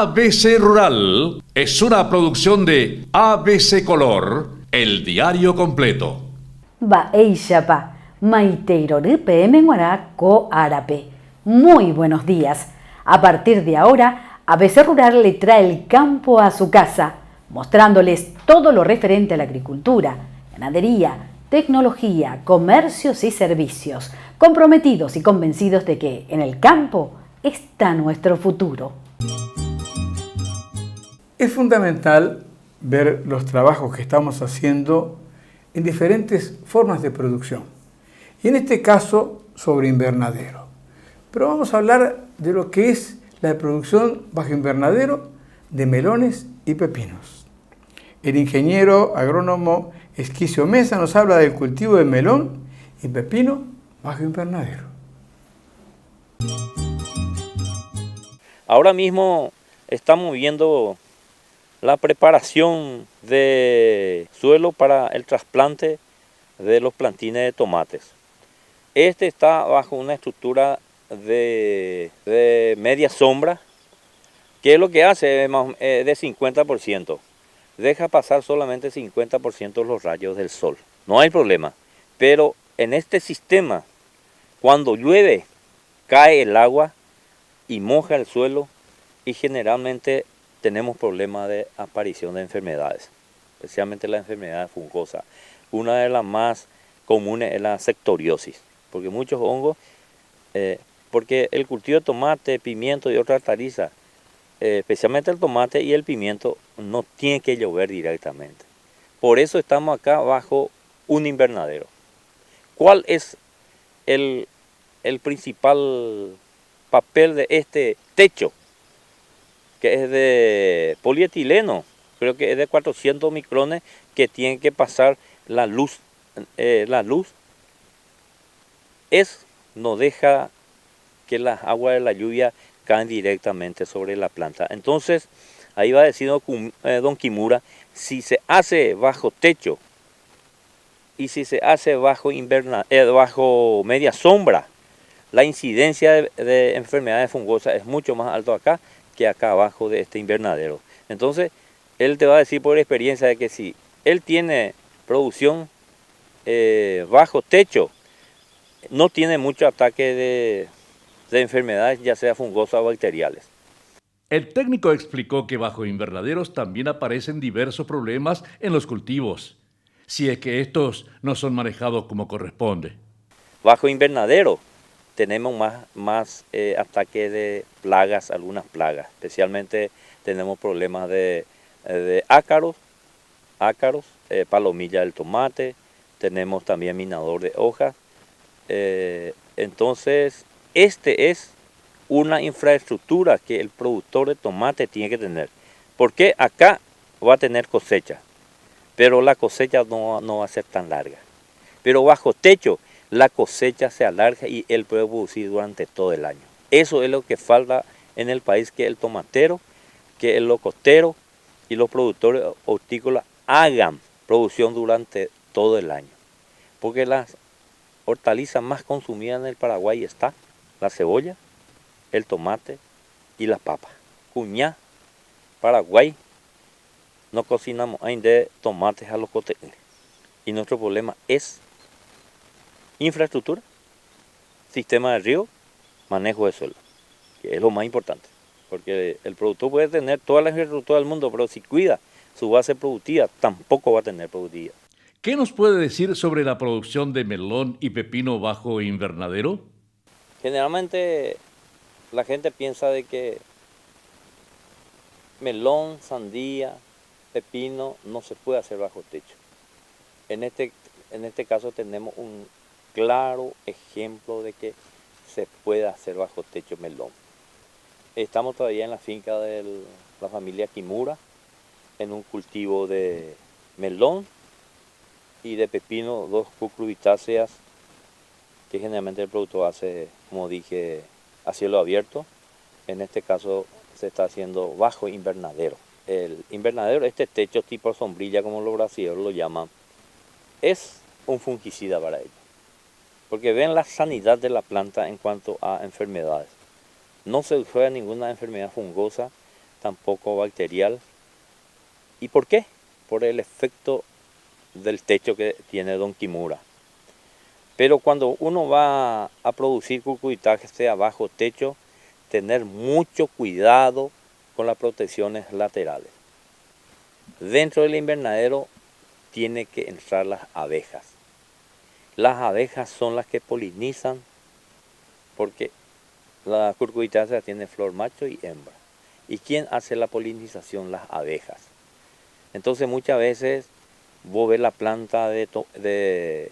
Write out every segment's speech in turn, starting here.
ABC Rural es una producción de ABC Color, el diario completo. Eishapa, Maiteirorupe Emenguará Co Árape. Muy buenos días. A partir de ahora, ABC Rural le trae el campo a su casa, mostrándoles todo lo referente a la agricultura, ganadería, tecnología, comercios y servicios, comprometidos y convencidos de que en el campo está nuestro futuro. Es fundamental ver los trabajos que estamos haciendo en diferentes formas de producción. Y en este caso, sobre invernadero. Pero vamos a hablar de lo que es la producción bajo invernadero de melones y pepinos. El ingeniero agrónomo Esquicio Mesa nos habla del cultivo de melón y pepino bajo invernadero. Ahora mismo estamos viendo la preparación de suelo para el trasplante de los plantines de tomates. Este está bajo una estructura de media sombra, que es lo que hace de 50%. Deja pasar solamente 50% los rayos del sol. No hay problema. Pero en este sistema, cuando llueve, cae el agua y moja el suelo y generalmente tenemos problemas de aparición de enfermedades, especialmente la enfermedad fungosa. Una de las más comunes es la sectoriosis, porque muchos hongos, porque el cultivo de tomate, pimiento y otra hortaliza, especialmente el tomate y el pimiento, no tiene que llover directamente. Por eso estamos acá bajo un invernadero. ¿Cuál es el principal papel de este techo? Que es de polietileno, creo que es de 400 micrones, que tiene que pasar la luz. No deja que las aguas de la lluvia caen directamente sobre la planta. Entonces, ahí va a decir don Kimura, si se hace bajo techo y si se hace bajo media sombra, la incidencia de enfermedades fungosas es mucho más alto acá que acá abajo de este invernadero. Entonces, él te va a decir por experiencia de que si él tiene producción bajo techo, no tiene mucho ataque de enfermedades, ya sea fungosas o bacteriales. El técnico explicó que bajo invernaderos también aparecen diversos problemas en los cultivos, si es que estos no son manejados como corresponde. Bajo invernadero tenemos más ataque de plagas, algunas plagas. Especialmente tenemos problemas de ácaros, palomilla del tomate, tenemos también minador de hojas. Entonces, este es una infraestructura que el productor de tomate tiene que tener. Porque acá va a tener cosecha, pero la cosecha no va a ser tan larga. Pero bajo techo, la cosecha se alarga y él puede producir durante todo el año. Eso es lo que falta en el país, que el tomatero, que el locotero y los productores hortícolas hagan producción durante todo el año. Porque las hortalizas más consumidas en el Paraguay está la cebolla, el tomate y la papa. Cuñá, Paraguay, no cocinamos ainda de tomates a los coteles. Y nuestro problema es infraestructura, sistema de río, manejo de suelo, que es lo más importante. Porque el productor puede tener toda la infraestructura del mundo, pero si cuida su base productiva, tampoco va a tener productividad. ¿Qué nos puede decir sobre la producción de melón y pepino bajo invernadero? Generalmente la gente piensa de que melón, sandía, pepino no se puede hacer bajo techo. En este caso tenemos un claro ejemplo de que se puede hacer bajo techo melón. Estamos todavía en la finca de la familia Kimura, en un cultivo de melón y de pepino, dos cucurbitáceas que generalmente el productor hace, como dije, a cielo abierto. En este caso se está haciendo bajo invernadero. El invernadero, este techo tipo sombrilla, como los brasileños lo llaman, es un fungicida para ellos, porque ven la sanidad de la planta en cuanto a enfermedades. No se juega ninguna enfermedad fungosa, tampoco bacterial. ¿Y por qué? Por el efecto del techo que tiene Don Kimura. Pero cuando uno va a producir cucuruchá, sea bajo techo, tener mucho cuidado con las protecciones laterales. Dentro del invernadero tiene que entrar las abejas. Las abejas son las que polinizan, porque la cucuruchá tiene flor macho y hembra. ¿Y quién hace la polinización? Las abejas. Entonces muchas veces vos ves la planta de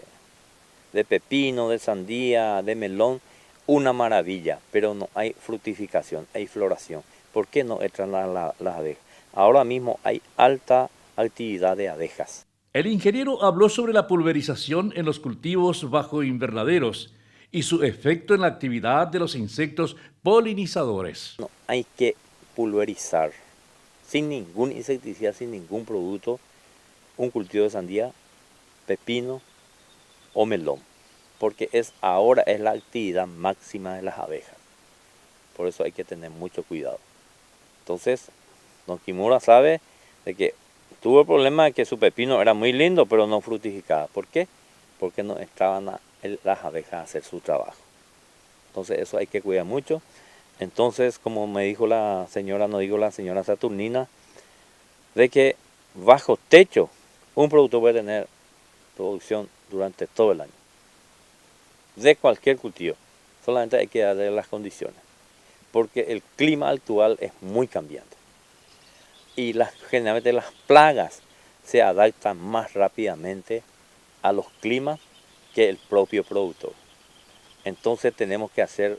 pepino, de sandía, de melón, una maravilla, pero no hay fructificación, hay floración. ¿Por qué no entran las abejas? Ahora mismo hay alta actividad de abejas. El ingeniero habló sobre la pulverización en los cultivos bajo invernaderos y su efecto en la actividad de los insectos polinizadores. No, hay que pulverizar sin ningún insecticida, sin ningún producto, un cultivo de sandía, pepino o melón, porque ahora es la actividad máxima de las abejas. Por eso hay que tener mucho cuidado. Entonces, Don Kimura sabe de que tuvo el problema de que su pepino era muy lindo, pero no fructificaba. ¿Por qué? Porque no entraban las abejas a hacer su trabajo. Entonces, eso hay que cuidar mucho. Entonces, como me dijo la señora Saturnina, de que bajo techo un productor puede tener producción durante todo el año, de cualquier cultivo. Solamente hay que darle las condiciones, porque el clima actual es muy cambiante y generalmente las plagas se adaptan más rápidamente a los climas que el propio productor. Entonces tenemos que hacer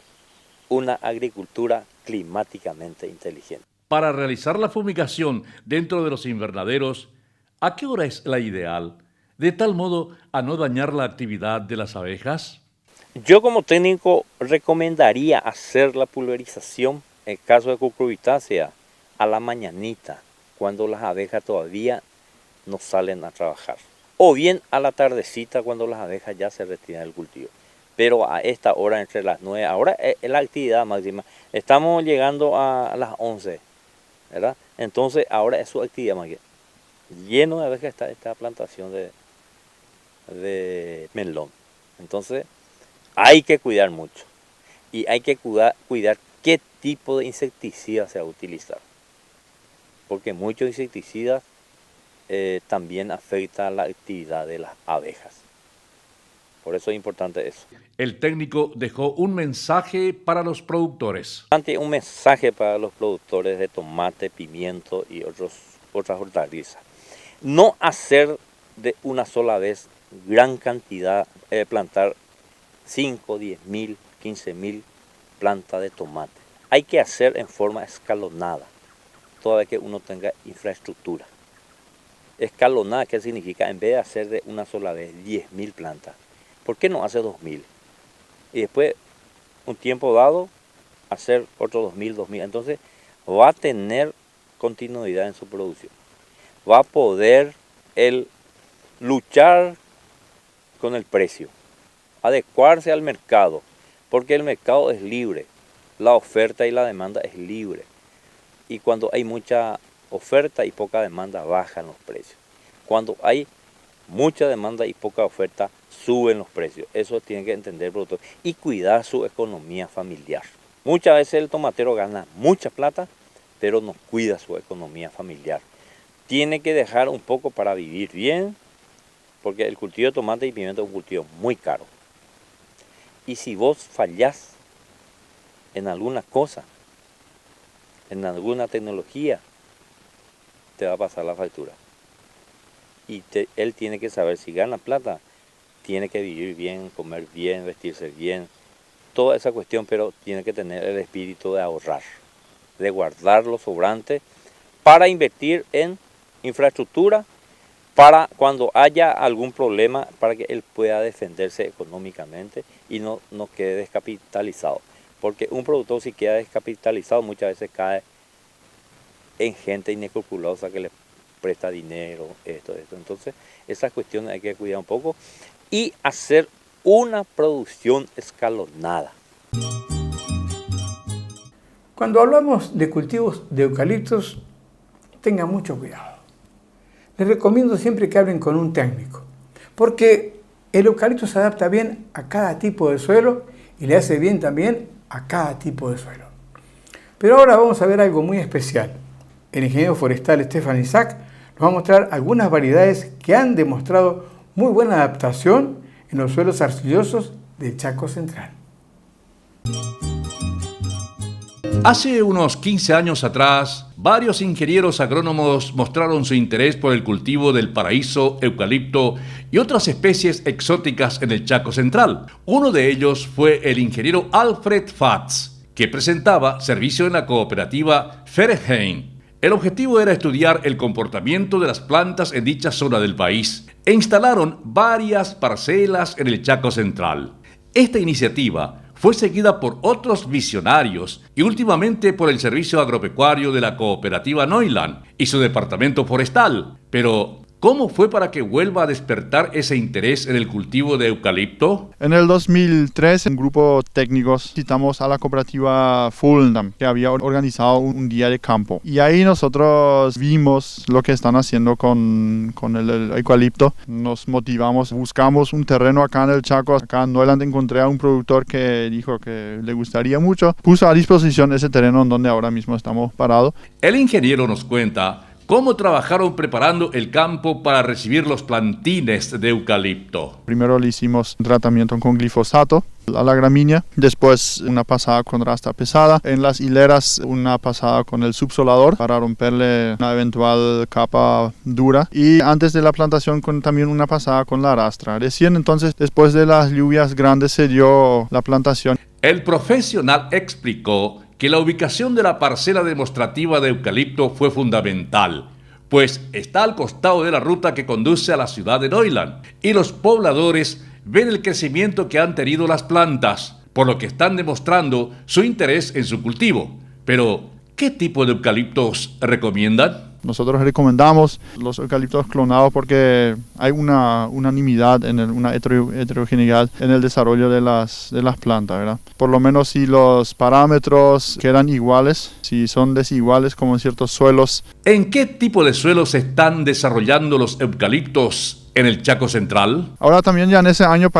una agricultura climáticamente inteligente. Para realizar la fumigación dentro de los invernaderos, ¿a qué hora es la ideal? De tal modo a no dañar la actividad de las abejas. Yo como técnico recomendaría hacer la pulverización, en el caso de cucurbitácea, a la mañanita, cuando las abejas todavía no salen a trabajar. O bien a la tardecita, cuando las abejas ya se retiran del cultivo. Pero a esta hora, entre las 9, ahora es la actividad máxima. Estamos llegando a las 11, ¿verdad? Entonces ahora es su actividad máxima. Lleno de abejas está esta plantación de melón. Entonces hay que cuidar mucho. Y hay que cuidar qué tipo de insecticida se va a utilizar. Porque muchos insecticidas también afectan la actividad de las abejas. Por eso es importante eso. El técnico dejó un mensaje para los productores. Un mensaje para los productores de tomate, pimiento y otras hortalizas. No hacer de una sola vez gran cantidad, plantar 5, 10.000, 15.000 plantas de tomate. Hay que hacer en forma escalonada, toda vez que uno tenga infraestructura. Escalonada, ¿qué significa? En vez de hacer de una sola vez 10.000 plantas, ¿por qué no hace 2.000? Y después, un tiempo dado, hacer otros 2.000. Entonces, va a tener continuidad en su producción. Va a poder luchar con el precio, adecuarse al mercado, porque el mercado es libre, la oferta y la demanda es libre. Y cuando hay mucha oferta y poca demanda, bajan los precios. Cuando hay mucha demanda y poca oferta, suben los precios. Eso tiene que entender el productor y cuidar su economía familiar. Muchas veces el tomatero gana mucha plata, pero no cuida su economía familiar. Tiene que dejar un poco para vivir bien, porque el cultivo de tomate y pimiento es un cultivo muy caro. Y si vos fallás en alguna cosa, en alguna tecnología, te va a pasar la factura. Y él tiene que saber, si gana plata, tiene que vivir bien, comer bien, vestirse bien, toda esa cuestión, pero tiene que tener el espíritu de ahorrar, de guardar lo sobrante para invertir en infraestructura, para cuando haya algún problema, para que él pueda defenderse económicamente y no quede descapitalizado. Porque un productor, si queda descapitalizado, muchas veces cae en gente inescrupulosa que le presta dinero, esto. Entonces, esas cuestiones hay que cuidar un poco y hacer una producción escalonada. Cuando hablamos de cultivos de eucaliptos, tengan mucho cuidado. Les recomiendo siempre que hablen con un técnico, porque el eucalipto se adapta bien a cada tipo de suelo y le hace bien también a cada tipo de suelo. Pero ahora vamos a ver algo muy especial. El ingeniero forestal Stefan Isaac nos va a mostrar algunas variedades que han demostrado muy buena adaptación en los suelos arcillosos del Chaco Central. Hace unos 15 años atrás, varios ingenieros agrónomos mostraron su interés por el cultivo del paraíso, eucalipto y otras especies exóticas en el Chaco Central. Uno de ellos fue el ingeniero Alfred Fatz, que presentaba servicio en la cooperativa Ferenheim. El objetivo era estudiar el comportamiento de las plantas en dicha zona del país e instalaron varias parcelas en el Chaco Central. Esta iniciativa fue seguida por otros visionarios y últimamente por el Servicio Agropecuario de la Cooperativa Neuland y su departamento forestal. Pero, ¿cómo fue para que vuelva a despertar ese interés en el cultivo de eucalipto? En el 2003, un grupo técnicos visitamos a la cooperativa Fulham, que había organizado un día de campo. Y ahí nosotros vimos lo que están haciendo con el eucalipto. Nos motivamos, buscamos un terreno acá en el Chaco. Acá en Neuland encontré a un productor que dijo que le gustaría mucho. Puso a disposición ese terreno en donde ahora mismo estamos parados. El ingeniero nos cuenta cómo trabajaron preparando el campo para recibir los plantines de eucalipto. Primero le hicimos un tratamiento con glifosato a la gramínea, después una pasada con rasta pesada, en las hileras una pasada con el subsolador para romperle una eventual capa dura y antes de la plantación también una pasada con la rastra. Recién entonces, después de las lluvias grandes, se dio la plantación. El profesional explicó que la ubicación de la parcela demostrativa de eucalipto fue fundamental, pues está al costado de la ruta que conduce a la ciudad de Neuland y los pobladores ven el crecimiento que han tenido las plantas, por lo que están demostrando su interés en su cultivo. Pero, ¿qué tipo de eucaliptos recomiendan? Nosotros recomendamos los eucaliptos clonados porque hay una unanimidad, una heterogeneidad en el desarrollo de las plantas, ¿verdad? Por lo menos si los parámetros quedan iguales, si son desiguales como en ciertos suelos. ¿En qué tipo de suelos se están desarrollando los eucaliptos en el Chaco Central? Ahora también ya en ese año,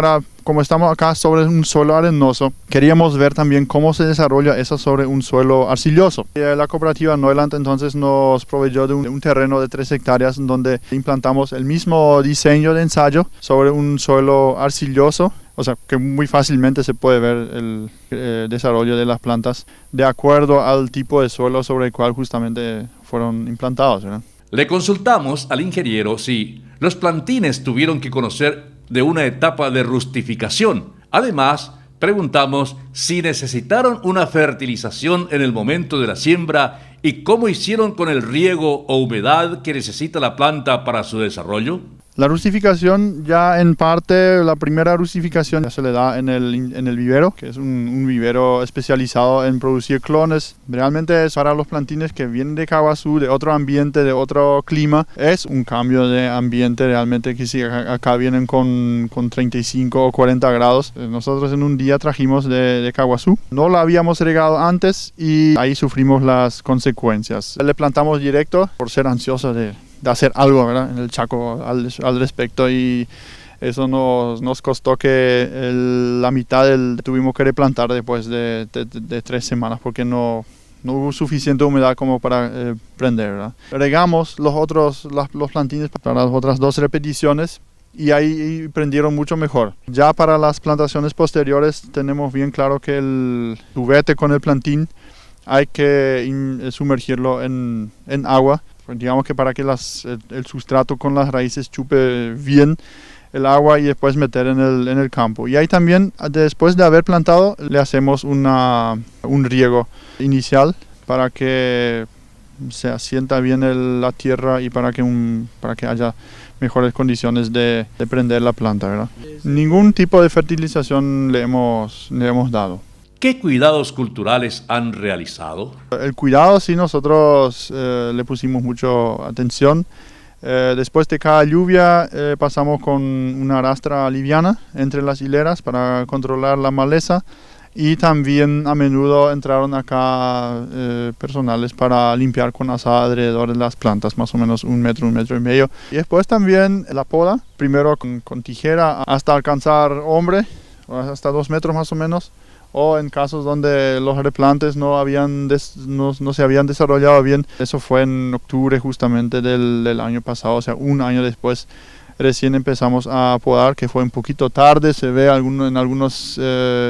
como estamos acá sobre un suelo arenoso, queríamos ver también cómo se desarrolla eso sobre un suelo arcilloso. La cooperativa Neuland entonces nos proveyó de un terreno de 3 hectáreas donde implantamos el mismo diseño de ensayo sobre un suelo arcilloso, o sea que muy fácilmente se puede ver el desarrollo de las plantas de acuerdo al tipo de suelo sobre el cual justamente fueron implantados, ¿verdad? Le consultamos al ingeniero si los plantines tuvieron que conocer de una etapa de rustificación. Además, preguntamos si necesitaron una fertilización en el momento de la siembra y cómo hicieron con el riego o humedad que necesita la planta para su desarrollo. La rustificación ya en parte, la primera rustificación ya se le da en el vivero, que es un vivero especializado en producir clones. Realmente es para los plantines que vienen de Caguazú, de otro ambiente, de otro clima. Es un cambio de ambiente realmente que si acá vienen con 35 o 40 grados. Nosotros en un día trajimos de Caguazú. No la habíamos regado antes y ahí sufrimos las consecuencias. Le plantamos directo por ser ansioso de hacer algo, ¿verdad?, en el Chaco al respecto y eso nos costó que la mitad tuvimos que replantar después de 3 semanas porque no hubo suficiente humedad como para prender, ¿verdad? Regamos los plantines para las otras 2 repeticiones y ahí prendieron mucho mejor. Ya para las plantaciones posteriores tenemos bien claro que el tubete con el plantín hay que sumergirlo en agua. Digamos que para que el sustrato con las raíces chupe bien el agua y después meter en el campo. Y ahí también, después de haber plantado, le hacemos un riego inicial para que se asienta bien la tierra y para que haya mejores condiciones de prender la planta, ¿verdad? Ningún tipo de fertilización le hemos dado. ¿Qué cuidados culturales han realizado? El cuidado sí nosotros le pusimos mucho atención. Después de cada lluvia pasamos con una rastra liviana entre las hileras para controlar la maleza Y también a menudo entraron acá personales para limpiar con azada alrededor de las plantas, más o menos 1 metro, 1,5 metros. Y después también la poda, primero con tijera hasta alcanzar hombre, hasta 2 metros más o menos. O en casos donde los replantes no se habían desarrollado bien. Eso fue en octubre justamente del año pasado, o sea, 1 año después. Recién empezamos a podar, que fue un poquito tarde. Se ve en algunos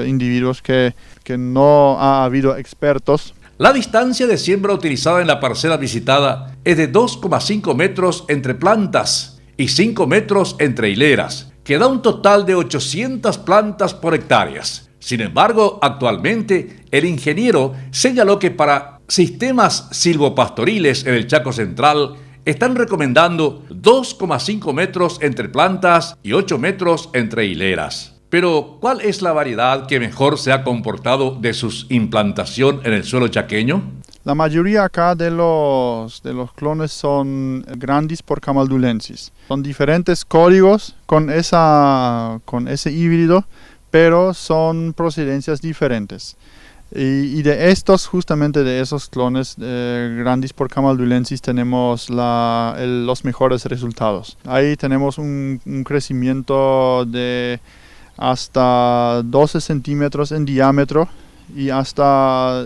individuos que no ha habido expertos. La distancia de siembra utilizada en la parcela visitada es de 2,5 metros entre plantas y 5 metros entre hileras, que da un total de 800 plantas por hectáreas. Sin embargo, actualmente el ingeniero señaló que para sistemas silvopastoriles en el Chaco Central están recomendando 2,5 metros entre plantas y 8 metros entre hileras. Pero, ¿cuál es la variedad que mejor se ha comportado de su implantación en el suelo chaqueño? La mayoría acá de los clones son Grandis por camaldulensis. Son diferentes códigos con ese híbrido, pero son procedencias diferentes. Y de estos, justamente de esos clones Grandis por camaldulensis, tenemos los mejores resultados. Ahí tenemos un crecimiento de hasta 12 centímetros en diámetro y hasta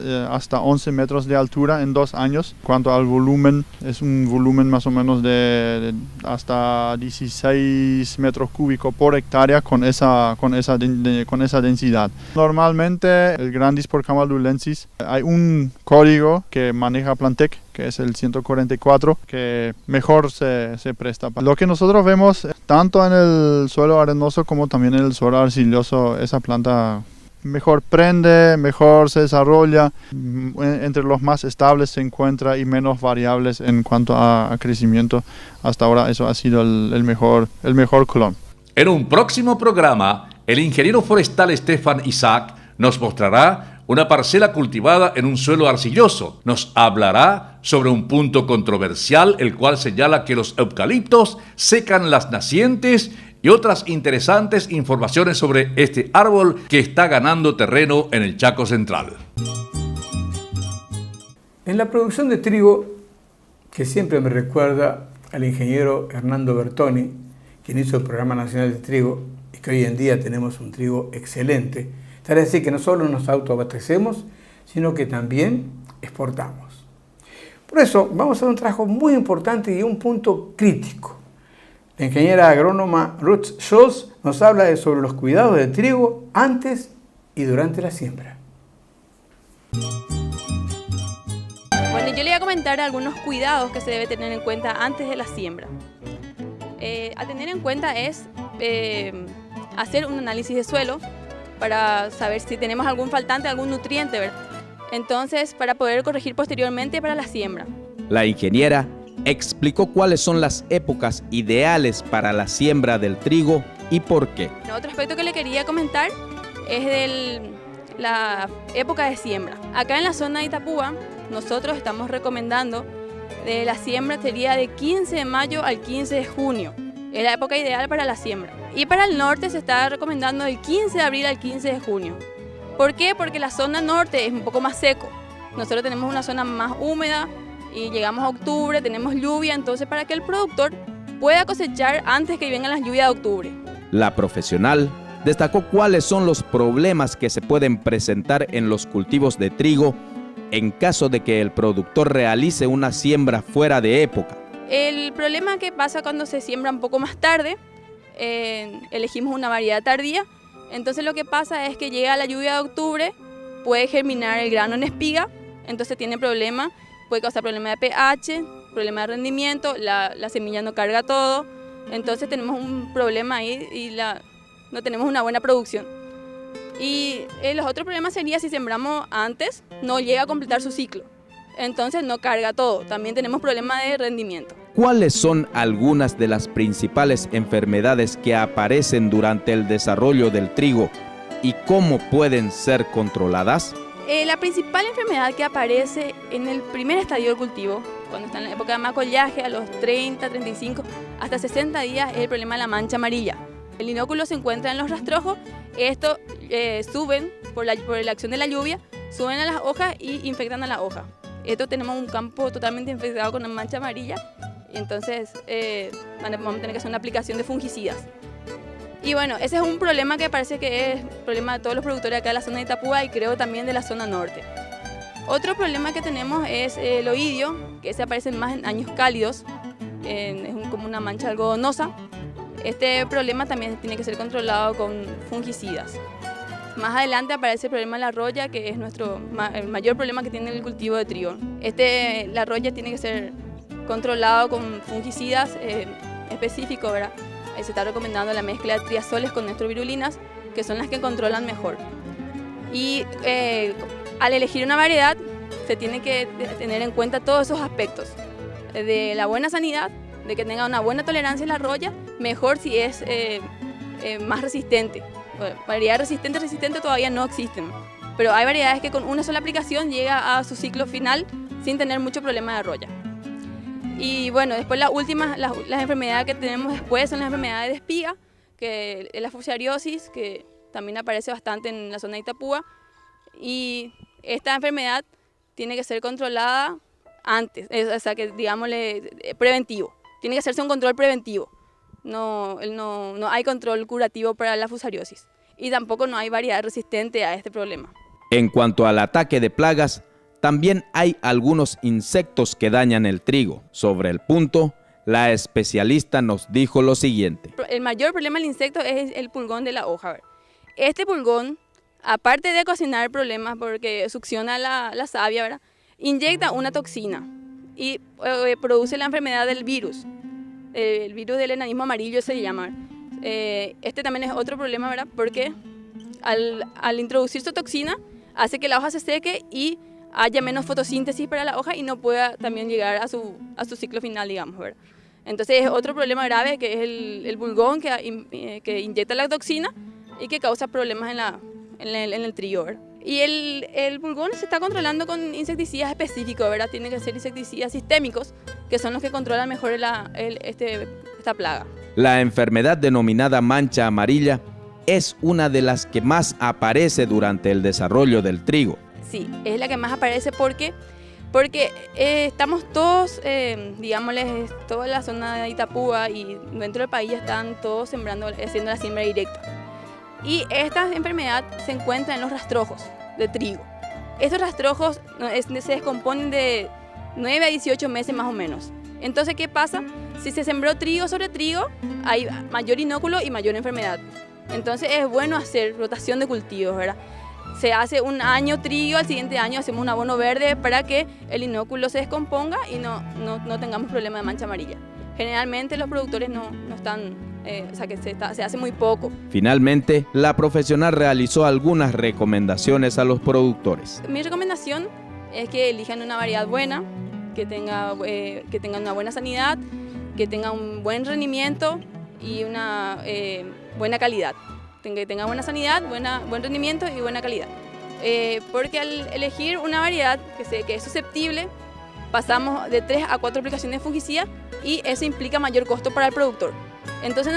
11 metros de altura en 2 años. Cuanto al volumen, es un volumen más o menos de hasta 16 metros cúbicos por hectárea con esa densidad. Normalmente el Grandis por camaldulensis, hay un código que maneja Plantec, que es el 144, que mejor se presta. Lo que nosotros vemos tanto en el suelo arenoso como también en el suelo arcilloso, esa planta mejor prende, mejor se desarrolla, entre los más estables se encuentra y menos variables en cuanto a crecimiento. Hasta ahora eso ha sido el mejor clon. En un próximo programa, el ingeniero forestal Estefan Isaac nos mostrará una parcela cultivada en un suelo arcilloso. Nos hablará sobre un punto controversial, el cual señala que los eucaliptos secan las nacientes y otras interesantes informaciones sobre este árbol que está ganando terreno en el Chaco Central. En la producción de trigo, que siempre me recuerda al ingeniero Hernando Bertoni, quien hizo el Programa Nacional de Trigo, y que hoy en día tenemos un trigo excelente. Es decir, que no solo nos autoabastecemos, sino que también exportamos. Por eso vamos a hacer un trabajo muy importante y un punto crítico. La ingeniera agrónoma Ruth Scholz nos habla sobre los cuidados del trigo antes y durante la siembra. Bueno, yo le voy a comentar algunos cuidados que se debe tener en cuenta antes de la siembra. A tener en cuenta es hacer un análisis de suelo para saber si tenemos algún faltante, algún nutriente, ¿verdad? Entonces, para poder corregir posteriormente para la siembra. La ingeniera explicó cuáles son las épocas ideales para la siembra del trigo y por qué. Otro aspecto que le quería comentar es la época de siembra. Acá en la zona de Itapúa, nosotros estamos recomendando la siembra sería de 15 de mayo al 15 de junio. Es la época ideal para la siembra. Y para el norte se está recomendando del 15 de abril al 15 de junio. ¿Por qué? Porque la zona norte es un poco más seco. Nosotros tenemos una zona más húmeda y llegamos a octubre, tenemos lluvia, entonces para que el productor pueda cosechar antes que vengan las lluvias de octubre. La profesional destacó cuáles son los problemas que se pueden presentar en los cultivos de trigo en caso de que el productor realice una siembra fuera de época. El problema que pasa cuando se siembra un poco más tarde, elegimos una variedad tardía, entonces lo que pasa es que llega la lluvia de octubre, puede germinar el grano en espiga, entonces tiene problemas, puede causar problemas de pH, problemas de rendimiento, la semilla no carga todo, entonces tenemos un problema ahí y no tenemos una buena producción. Y los otros problemas sería si sembramos antes, no llega a completar su ciclo, entonces no carga todo, también tenemos problemas de rendimiento. ¿Cuáles son algunas de las principales enfermedades que aparecen durante el desarrollo del trigo y cómo pueden ser controladas? La principal enfermedad que aparece en el primer estadio del cultivo, cuando está en la época de macollaje, a los 30, 35, hasta 60 días, es el problema de la mancha amarilla. El inóculo se encuentra en los rastrojos, estos suben por la acción de la lluvia, suben a las hojas y infectan a la hoja. Esto tenemos un campo totalmente infectado con una mancha amarilla, y entonces vamos a tener que hacer una aplicación de fungicidas. Y bueno, ese es un problema que parece que es problema de todos los productores acá de la zona de Itapúa y creo también de la zona norte. Otro problema que tenemos es el oidio, que se aparece más en años cálidos, es como una mancha algodonosa. Este problema también tiene que ser controlado con fungicidas. Más adelante aparece el problema de la roya, que es el mayor problema que tiene el cultivo de trigo. La roya tiene que ser controlado con fungicidas específicos, ¿verdad? Se está recomendando la mezcla de triazoles con nestrovirulinas, que son las que controlan mejor. Y al elegir una variedad, se tiene que tener en cuenta todos esos aspectos. De la buena sanidad, de que tenga una buena tolerancia a la roya, mejor si es más resistente. Variedades resistente todavía no existen, pero hay variedades que con una sola aplicación llega a su ciclo final sin tener mucho problema de roya. Y bueno, después las enfermedades que tenemos después son las enfermedades de espiga, que es la fusariosis, que también aparece bastante en la zona de Itapúa, y esta enfermedad tiene que ser controlada antes, o sea que digámosle preventivo, tiene que hacerse un control preventivo. No hay control curativo para la fusariosis y tampoco no hay variedad resistente a este problema. En cuanto al ataque de plagas, también hay algunos insectos que dañan el trigo. Sobre el punto, la especialista nos dijo lo siguiente. El mayor problema del insecto es el pulgón de la hoja. Este pulgón, aparte de ocasionar problemas porque succiona la savia, ¿verdad?, inyecta una toxina y produce la enfermedad del virus. El virus del enanismo amarillo se llama. Este también es otro problema, ¿verdad?, porque al introducir su toxina hace que la hoja se seque y haya menos fotosíntesis para la hoja y no pueda también llegar a su ciclo final, digamos, ¿verdad? Entonces es otro problema grave que es el pulgón que inyecta la toxina y que causa problemas en el trigo, ¿verdad? Y el pulgón se está controlando con insecticidas específicos, ¿verdad? Tienen que ser insecticidas sistémicos, que son los que controlan mejor esta plaga. La enfermedad denominada mancha amarilla es una de las que más aparece durante el desarrollo del trigo. Sí, es la que más aparece porque estamos todos, digámosles, toda la zona de Itapúa y dentro del país ya están todos haciendo la siembra directa. Y esta enfermedad se encuentra en los rastrojos de trigo. Estos rastrojos se descomponen de 9 a 18 meses más o menos. Entonces, ¿qué pasa? Si se sembró trigo sobre trigo, hay mayor inóculo y mayor enfermedad. Entonces es bueno hacer rotación de cultivos, ¿verdad? Se hace un año trigo, al siguiente año hacemos un abono verde para que el inóculo se descomponga y no tengamos problema de mancha amarilla. Generalmente los productores no están, o sea que se hace muy poco. Finalmente, la profesional realizó algunas recomendaciones a los productores. Mi recomendación es que elijan una variedad buena, que tenga una buena sanidad, que tenga un buen rendimiento y una buena calidad. Que tenga buena sanidad, buen rendimiento y buena calidad. Porque al elegir una variedad que es susceptible, pasamos de 3 a 4 aplicaciones de fungicida y eso implica mayor costo para el productor. Entonces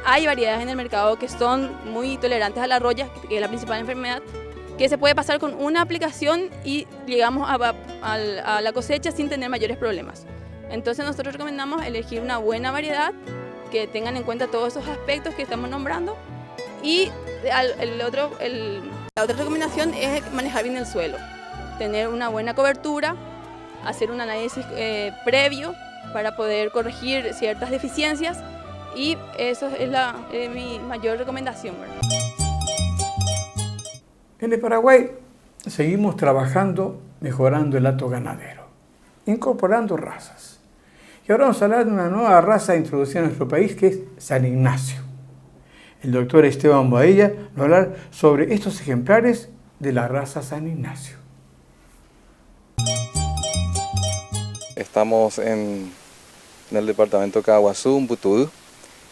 hay variedades en el mercado que son muy tolerantes a la roya, que es la principal enfermedad, que se puede pasar con una aplicación y llegamos a la cosecha sin tener mayores problemas. Entonces nosotros recomendamos elegir una buena variedad, que tengan en cuenta todos esos aspectos que estamos nombrando. Y la otra recomendación es manejar bien el suelo, tener una buena cobertura, hacer un análisis previo para poder corregir ciertas deficiencias y eso es mi mayor recomendación, ¿verdad? En el Paraguay seguimos trabajando, mejorando el hato ganadero, incorporando razas. Y ahora vamos a hablar de una nueva raza introducida en nuestro país que es San Ignacio. El doctor Esteban Boadilla nos va a hablar sobre estos ejemplares de la raza San Ignacio. Estamos en el departamento de Caguazú, en Putudú,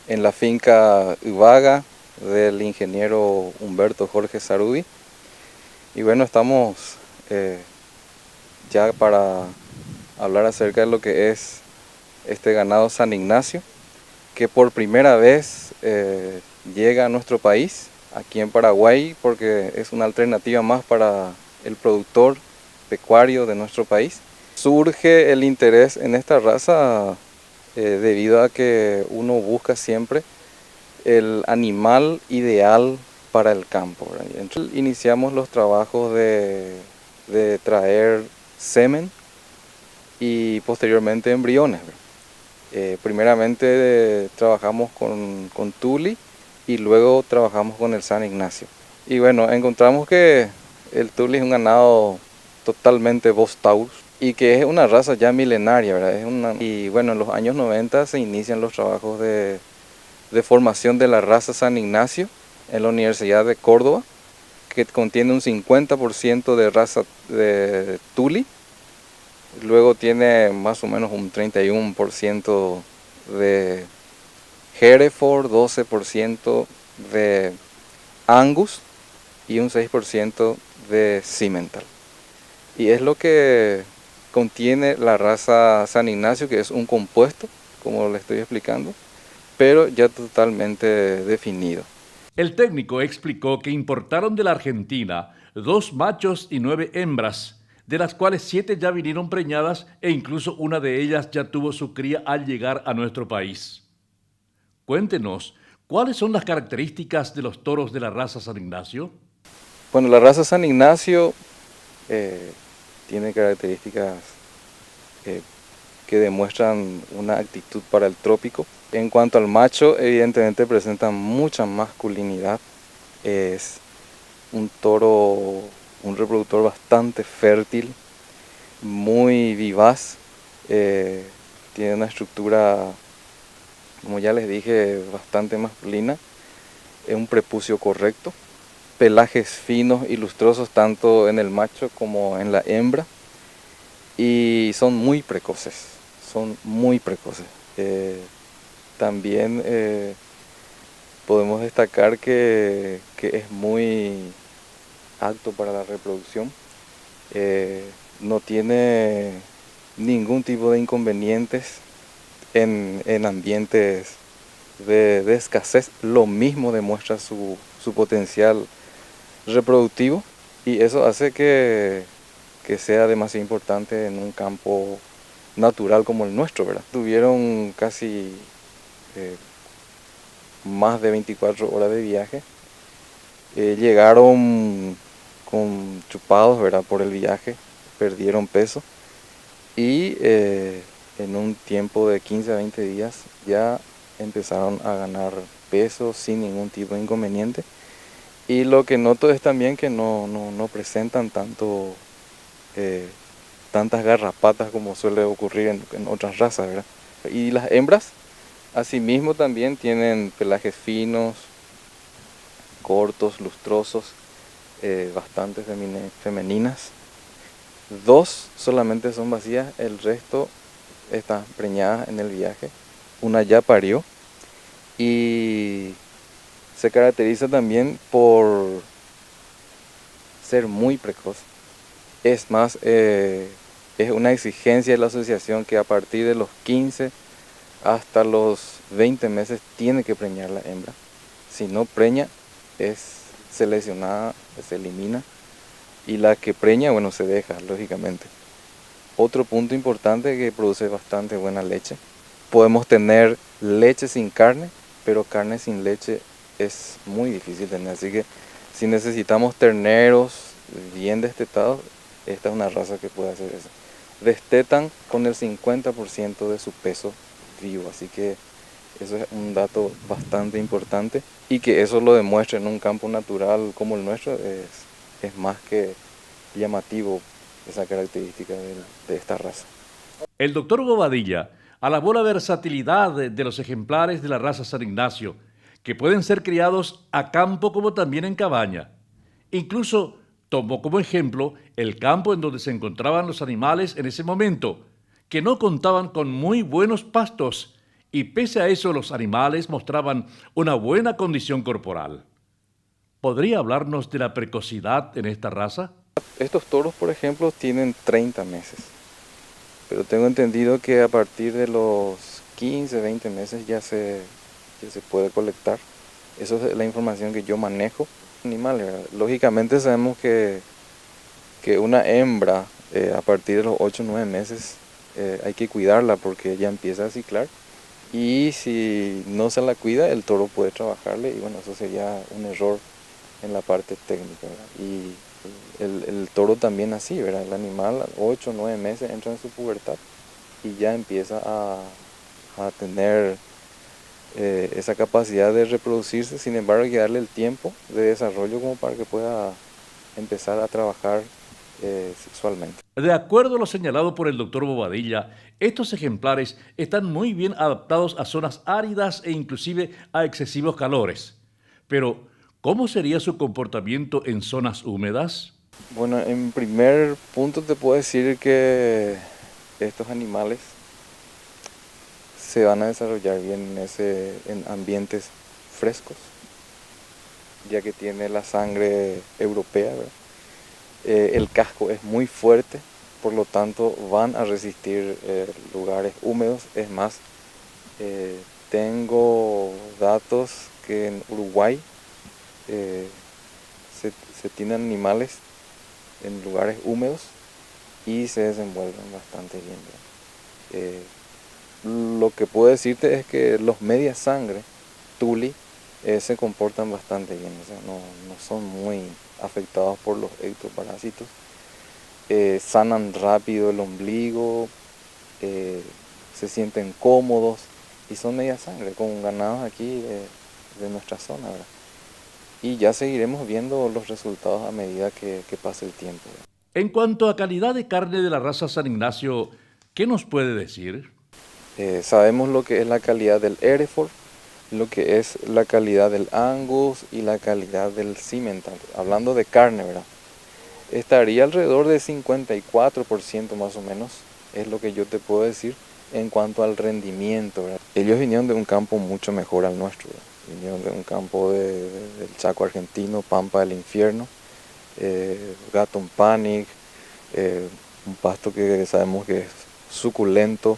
en la finca Ubaga del ingeniero Humberto Jorge Sarubi. Y bueno, estamos ya para hablar acerca de lo que es este ganado San Ignacio, que por primera vez llega a nuestro país aquí en Paraguay porque es una alternativa más para el productor pecuario de nuestro país. Surge el interés en esta raza debido a que uno busca siempre el animal ideal para el campo, ¿verdad? Entonces, iniciamos los trabajos de traer semen y posteriormente embriones. Primeramente trabajamos con Tuli y luego trabajamos con el San Ignacio. Y bueno, encontramos que el Tuli es un ganado totalmente Bos Taurus y que es una raza ya milenaria, ¿verdad? Y bueno, en los años 90 se inician los trabajos de formación de la raza San Ignacio en la Universidad de Córdoba, que contiene un 50% de raza de Tuli. Luego tiene más o menos un 31% de Hereford, 12% de Angus y un 6% de Simmental. Y es lo que contiene la raza San Ignacio, que es un compuesto, como le estoy explicando, pero ya totalmente definido. El técnico explicó que importaron de la Argentina 2 machos y 9 hembras, de las cuales 7 ya vinieron preñadas e incluso una de ellas ya tuvo su cría al llegar a nuestro país. Cuéntenos, ¿cuáles son las características de los toros de la raza San Ignacio? Bueno, la raza San Ignacio tiene características que demuestran una actitud para el trópico. En cuanto al macho, evidentemente presenta mucha masculinidad. Es un toro, un reproductor bastante fértil, muy vivaz. Tiene una estructura, como ya les dije, bastante masculina. Es un prepucio correcto. Pelajes finos y lustrosos tanto en el macho como en la hembra. Y son muy precoces. También podemos destacar que es muy apto para la reproducción. No tiene ningún tipo de inconvenientes en ambientes de escasez. Lo mismo demuestra su potencial reproductivo y eso hace que sea demasiado importante en un campo natural como el nuestro, ¿verdad? Tuvieron casi más de 24 horas de viaje. Llegaron con chupados, ¿verdad? Por el viaje, perdieron peso y en un tiempo de 15 a 20 días ya empezaron a ganar peso sin ningún tipo de inconveniente. Y lo que noto es también que no presentan tantas garrapatas como suele ocurrir en otras razas, ¿verdad? Y las hembras, asimismo, también tienen pelajes finos, cortos, lustrosos, bastante femeninas. 2 solamente son vacías, el resto están preñadas en el viaje. Una ya parió y se caracteriza también por ser muy precoz. Es más, es una exigencia de la asociación que a partir de los 15 hasta los 20 meses tiene que preñar la hembra. Si no preña, es seleccionada, se elimina. Y la que preña, bueno, se deja, lógicamente. Otro punto importante que produce bastante buena leche. Podemos tener leche sin carne, pero carne sin leche es muy difícil tener. Así que si necesitamos terneros bien destetados, esta es una raza que puede hacer eso. Destetan con el 50% de su peso vivo, así que eso es un dato bastante importante y que eso lo demuestre en un campo natural como el nuestro es más que llamativo esa característica de esta raza. El doctor Bobadilla alabó la versatilidad de los ejemplares de la raza San Ignacio, que pueden ser criados a campo como también en cabaña. Incluso tomó como ejemplo el campo en donde se encontraban los animales en ese momento, que no contaban con muy buenos pastos, y pese a eso los animales mostraban una buena condición corporal. ¿Podría hablarnos de la precocidad en esta raza? Estos toros, por ejemplo, tienen 30 meses, pero tengo entendido que a partir de los 15, 20 meses ya se puede colectar. Eso es la información que yo manejo. Animales, ¿verdad? Lógicamente sabemos que una hembra a partir de los 8 o 9 meses hay que cuidarla porque ella empieza a ciclar. Y si no se la cuida, el toro puede trabajarle y bueno, eso sería un error en la parte técnica, ¿verdad? Y el toro también así, ¿verdad? El animal a 8 o 9 meses entra en su pubertad y ya empieza a tener esa capacidad de reproducirse. Sin embargo, hay que darle el tiempo de desarrollo como para que pueda empezar a trabajar sexualmente. De acuerdo a lo señalado por el doctor Bobadilla, estos ejemplares están muy bien adaptados a zonas áridas e inclusive a excesivos calores. Pero, ¿cómo sería su comportamiento en zonas húmedas? Bueno, en primer punto te puedo decir que estos animales se van a desarrollar bien en ambientes frescos, ya que tiene la sangre europea, ¿verdad? El casco es muy fuerte, por lo tanto van a resistir lugares húmedos. Es más, tengo datos que en Uruguay se tienen animales en lugares húmedos y se desenvuelven bastante bien, ¿verdad? Lo que puedo decirte es que los media sangre, tuli, se comportan bastante bien, o sea, no son muy afectados por los ectoparásitos, sanan rápido el ombligo, se sienten cómodos y son media sangre con ganados aquí de nuestra zona, ¿verdad? Y ya seguiremos viendo los resultados a medida que pase el tiempo, ¿verdad? En cuanto a calidad de carne de la raza San Ignacio, ¿qué nos puede decir? Sabemos lo que es la calidad del Hereford, lo que es la calidad del Angus y la calidad del Simmental. Hablando de carne, ¿verdad? Estaría alrededor de 54% más o menos, es lo que yo te puedo decir en cuanto al rendimiento, ¿verdad? Ellos vinieron de un campo mucho mejor al nuestro, ¿verdad? Vinieron de un campo del Chaco argentino, Pampa del Infierno, Gatton Panic, un pasto que sabemos que es suculento.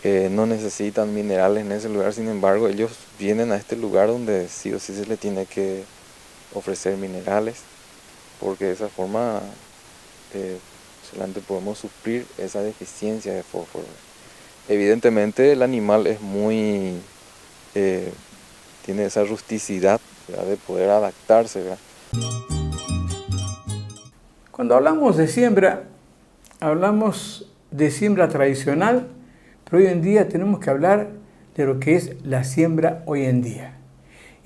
No necesitan minerales en ese lugar, sin embargo ellos vienen a este lugar donde sí o sí se le tiene que ofrecer minerales, porque de esa forma solamente podemos suplir esa deficiencia de fósforo. Evidentemente el animal es muy, tiene esa rusticidad, ¿verdad?, de poder adaptarse, ¿verdad? Cuando hablamos de siembra tradicional, pero hoy en día tenemos que hablar de lo que es la siembra hoy en día.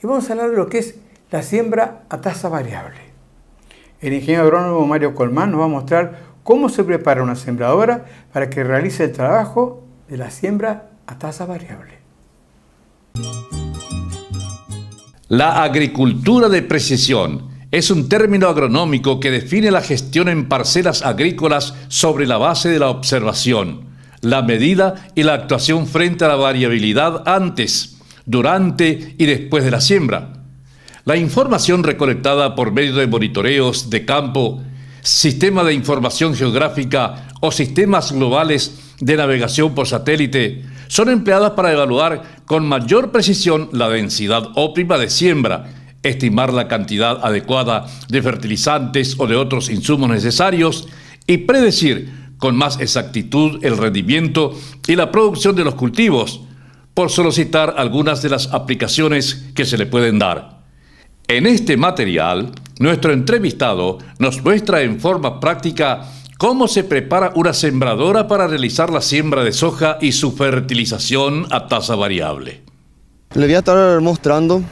Y vamos a hablar de lo que es la siembra a tasa variable. El ingeniero agrónomo Mario Colmán nos va a mostrar cómo se prepara una sembradora para que realice el trabajo de la siembra a tasa variable. La agricultura de precisión es un término agronómico que define la gestión en parcelas agrícolas sobre la base de la observación, la medida y la actuación frente a la variabilidad antes, durante y después de la siembra. La información recolectada por medio de monitoreos de campo, sistema de información geográfica o sistemas globales de navegación por satélite son empleadas para evaluar con mayor precisión la densidad óptima de siembra, estimar la cantidad adecuada de fertilizantes o de otros insumos necesarios y predecir con más exactitud el rendimiento y la producción de los cultivos, por solo citar algunas de las aplicaciones que se le pueden dar. En este material, nuestro entrevistado nos muestra en forma práctica cómo se prepara una sembradora para realizar la siembra de soja y su fertilización a tasa variable. Le voy a estar mostrando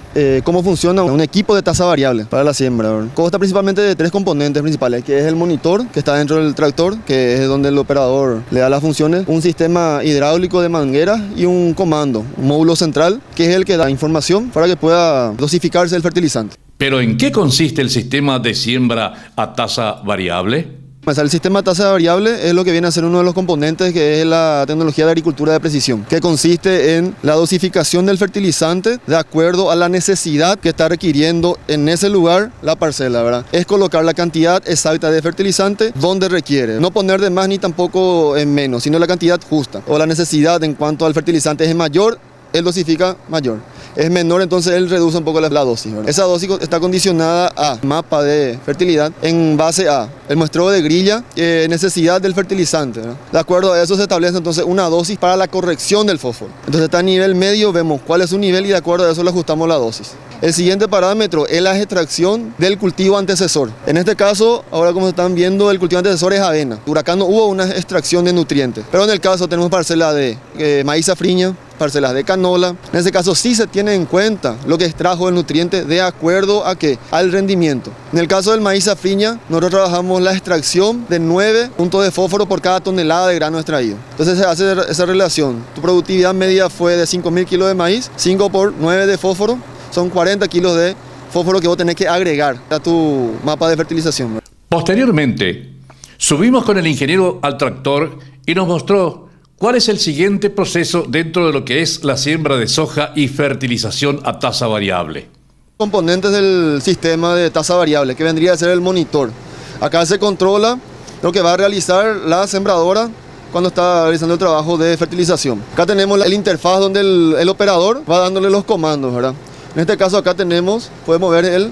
cómo funciona un equipo de tasa variable para la siembra. Consta principalmente de 3 componentes principales, que es el monitor, que está dentro del tractor, que es donde el operador le da las funciones, un sistema hidráulico de manguera y un comando, un módulo central, que es el que da información para que pueda dosificarse el fertilizante. ¿Pero en qué consiste el sistema de siembra a tasa variable? El sistema de tasa variable es lo que viene a ser uno de los componentes que es la tecnología de agricultura de precisión, que consiste en la dosificación del fertilizante de acuerdo a la necesidad que está requiriendo en ese lugar la parcela, ¿verdad? Es colocar la cantidad exacta de fertilizante donde requiere, no poner de más ni tampoco en menos, sino la cantidad justa, o la necesidad en cuanto al fertilizante es mayor él dosifica mayor. Es menor, entonces él reduce un poco la dosis, ¿verdad? Esa dosis está condicionada a mapa de fertilidad en base a el muestreo de grilla, necesidad del fertilizante, ¿verdad? De acuerdo a eso se establece entonces una dosis para la corrección del fósforo. Entonces está a nivel medio, vemos cuál es su nivel y de acuerdo a eso le ajustamos la dosis. El siguiente parámetro es la extracción del cultivo antecesor. En este caso, ahora como están viendo, el cultivo antecesor es avena. Huracán no hubo una extracción de nutrientes, pero en el caso tenemos parcelas de maíz safriña, parcelas de canola. En ese caso sí se tiene en cuenta lo que extrajo el nutriente de acuerdo a qué, al rendimiento. En el caso del maíz safriña, nosotros trabajamos la extracción de 9 puntos de fósforo por cada tonelada de grano extraído. Entonces se hace esa relación. Tu productividad media fue de 5.000 kilos de maíz, 5 por 9 de fósforo, son 40 kilos de fósforo que vos tenés que agregar a tu mapa de fertilización. Posteriormente, subimos con el ingeniero al tractor y nos mostró cuál es el siguiente proceso dentro de lo que es la siembra de soja y fertilización a tasa variable. Componentes del sistema de tasa variable, que vendría a ser el monitor. Acá se controla lo que va a realizar la sembradora cuando está realizando el trabajo de fertilización. Acá tenemos el interfaz donde el operador va dándole los comandos, ¿verdad? En este caso acá podemos ver el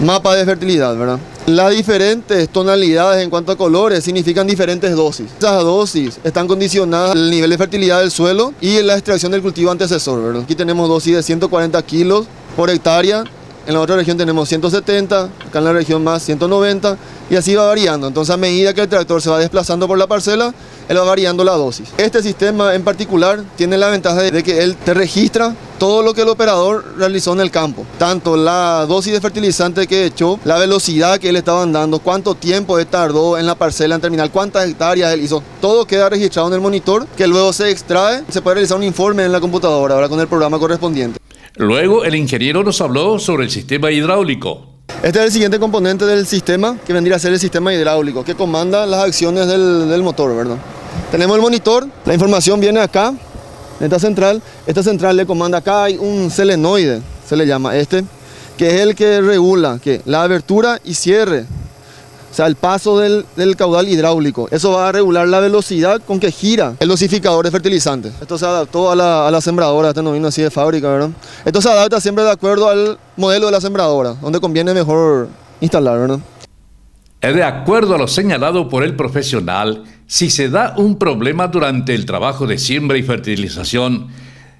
mapa de fertilidad, ¿verdad? Las diferentes tonalidades en cuanto a colores significan diferentes dosis. Esas dosis están condicionadas al nivel de fertilidad del suelo y la extracción del cultivo antecesor, ¿verdad? Aquí tenemos dosis de 140 kilos por hectárea, en la otra región tenemos 170, acá en la región más 190 y así va variando. Entonces a medida que el tractor se va desplazando por la parcela, él va variando la dosis. Este sistema en particular tiene la ventaja de que él te registra todo lo que el operador realizó en el campo. Tanto la dosis de fertilizante que echó, la velocidad que él estaba andando, cuánto tiempo él tardó en la parcela en terminar, cuántas hectáreas él hizo. Todo queda registrado en el monitor que luego se extrae, se puede realizar un informe en la computadora, ahora con el programa correspondiente. Luego el ingeniero nos habló sobre el sistema hidráulico. Este es el siguiente componente del sistema, que vendría a ser el sistema hidráulico, que comanda las acciones del motor, ¿verdad? Tenemos el monitor, la información viene acá, en esta central le comanda acá, hay un solenoide, se le llama que es el que regula la abertura y cierre, o sea, el paso del caudal hidráulico. Eso va a regular la velocidad con que gira el dosificador de fertilizantes. Esto se adaptó a la sembradora, este no vino así de fábrica, ¿verdad? Esto se adapta siempre de acuerdo al modelo de la sembradora, donde conviene mejor instalar, ¿verdad? De acuerdo a lo señalado por el profesional, si se da un problema durante el trabajo de siembra y fertilización,